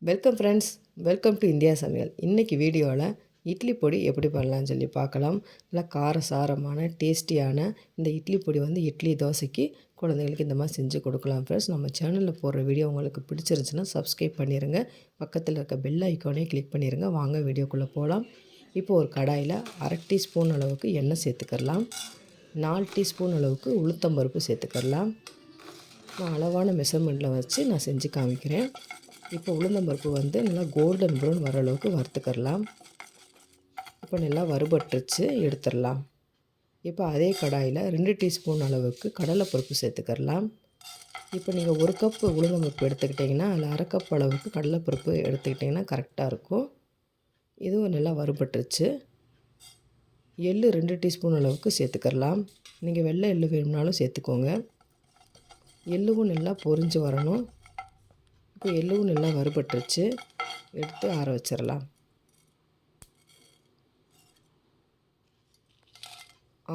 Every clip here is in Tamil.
Welcome friends, welcome to India சமையல். இன்றைக்கி வீடியோவில் இட்லி பொடி எப்படி பண்ணலான்னு சொல்லி பார்க்கலாம். நல்லா காரசாரமான டேஸ்டியான இந்த இட்லி பொடி வந்து இட்லி தோசைக்கு குழந்தைங்களுக்கு இந்த மாதிரி செஞ்சு கொடுக்கலாம். ஃப்ரெண்ட்ஸ், நம்ம சேனலில் போடுற வீடியோ உங்களுக்கு பிடிச்சிருந்துச்சுன்னா சப்ஸ்கிரைப் பண்ணிடுங்க. பக்கத்தில் இருக்க பெல் ஐக்கானே கிளிக் பண்ணிடுங்க. வாங்க வீடியோக்குள்ளே போகலாம். இப்போ ஒரு கடாயில் 1/2 டீஸ்பூன் அளவுக்கு எண்ணெய் சேர்த்துக்கலாம். 4 டீஸ்பூன் அளவுக்கு உளுத்தம்பருப்பு சேர்த்துக்கலாம். நான் அளவான மெஷர்மெண்ட்டில் வச்சு நான் செஞ்சு காமிக்கிறேன். இப்போ உளுந்தம்பருப்பு வந்து நல்லா கோல்டன் ப்ரௌன் வர அளவுக்கு வறுத்துக்கலாம். இப்போ நல்லா வறுபட்டுருச்சு, எடுத்துடலாம். இப்போ அதே கடாயில் 2 டீஸ்பூன் அளவுக்கு கடலைப்பருப்பு சேர்த்துக்கலாம். இப்போ நீங்கள் 1 கப் உளுந்தம்பருப்பு எடுத்துக்கிட்டிங்கன்னா அதில் 1/2 கப் அளவுக்கு கடலைப்பருப்பு எடுத்துக்கிட்டிங்கன்னா கரெக்டாக இருக்கும். இதுவும் நல்லா வறுபட்டுருச்சு. எள்ளு 2 டீஸ்பூன் அளவுக்கு சேர்த்துக்கலாம். நீங்கள் வெள்ளை எள்ளு வேணும்னாலும் சேர்த்துக்கோங்க. எள்ளுவும் நல்லா பொரிஞ்சு வரணும். இப்போ எள்ளும் நல்லா வறுபட்டுருச்சு, எடுத்து ஆற வச்சிடலாம்.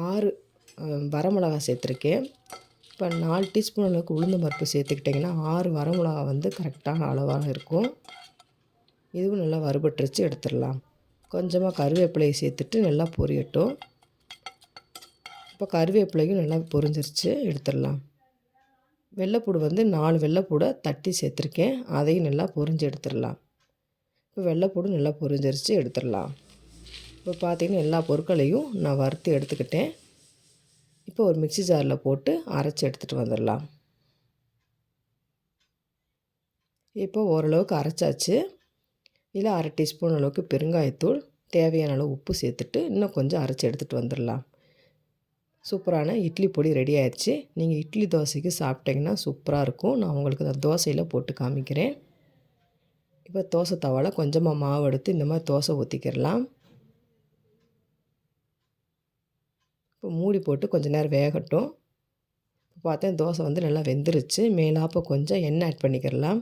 6 வரமிளகா சேர்த்துருக்கேன். இப்போ 4 டீஸ்பூன் அளவுக்கு உளுந்தம் பருப்பு சேர்த்துக்கிட்டிங்கன்னா 6 வரமிளகா வந்து கரெக்டான அளவாக இருக்கும். இதுவும் நல்லா வறுபட்டுருச்சு, எடுத்துடலாம். கொஞ்சமாக கருவேப்பிலையை சேர்த்துட்டு நல்லா பொரியட்டும். இப்போ கருவேப்பிலையும் நல்லா பொரிஞ்சிருச்சு, எடுத்துடலாம். வெள்ளைப்பூடு வந்து 4 வெள்ளைப்பூடை தட்டி சேர்த்துருக்கேன், அதையும் நல்லா பொரிஞ்சு எடுத்துடலாம். இப்போ வெள்ளைப்பூடு நல்லா பொரிஞ்சிருச்சு, எடுத்துடலாம். இப்போ பார்த்திங்கன்னா எல்லா பொருட்களையும் நான் வறுத்து எடுத்துக்கிட்டேன். இப்போ ஒரு மிக்ஸி ஜாரில் போட்டு அரைச்சி எடுத்துகிட்டு வந்துடலாம். இப்போ ஓரளவுக்கு அரைச்சாச்சு. இதில் 1/2 டீஸ்பூன் அளவுக்கு பெருங்காயத்தூள், தேவையான அளவு உப்பு சேர்த்துட்டு இன்னும் கொஞ்சம் அரைச்சி எடுத்துகிட்டு வந்துடலாம். சூப்பரான இட்லி பொடி ரெடி ஆயிடுச்சு. நீங்கள் இட்லி தோசைக்கு சாப்பிட்டிங்கன்னா சூப்பராக இருக்கும். நான் உங்களுக்கு அந்த தோசையில் போட்டு காமிக்கிறேன். இப்போ தோசை தவாவில் கொஞ்சமாக மாவு எடுத்து இந்த மாதிரி தோசை ஊற்றிக்கிடலாம். இப்போ மூடி போட்டு கொஞ்சம் நேரம் வேகட்டும். இப்போ பார்த்தேன் தோசை வந்து நல்லா வெந்துருச்சு. மேலாப்போ கொஞ்சம் எண்ணெய் ஆட் பண்ணிக்கிடலாம்.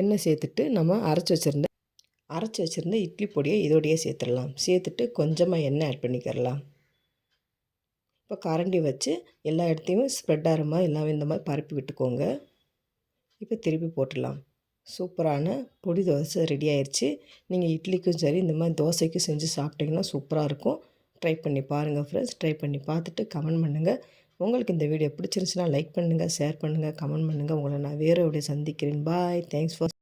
எண்ணெய் சேர்த்துட்டு நம்ம அரைச்சி வச்சுருந்த இட்லி பொடியை இதோடையே சேர்த்துடலாம். சேர்த்துட்டு கொஞ்சமாக எண்ணெய் ஆட் பண்ணிக்கிடலாம். இப்போ கரண்டி வச்சு எல்லா இடத்தையும் ஸ்ப்ரெட் ஆகிற மாதிரி எல்லாம் இந்த மாதிரி பரப்பி விட்டுக்கோங்க. இப்போ திருப்பி போட்டுடலாம். சூப்பரான பொடி தோசை ரெடி ஆயிடுச்சு. நீங்கள் இட்லிக்கும் சரி இந்த மாதிரி தோசைக்கும் செஞ்சு சாப்பிட்டிங்கன்னா சூப்பராக இருக்கும். ட்ரை பண்ணி பாருங்கள் ஃப்ரெண்ட்ஸ். ட்ரை பண்ணி பார்த்துட்டு கமெண்ட் பண்ணுங்கள். உங்களுக்கு இந்த வீடியோ பிடிச்சிருந்துச்சுன்னா லைக் பண்ணுங்கள், ஷேர் பண்ணுங்கள், கமெண்ட் பண்ணுங்கள். உங்களை நான் வேறு வீடியோ சந்திக்கிறேன். பாய். Thanks for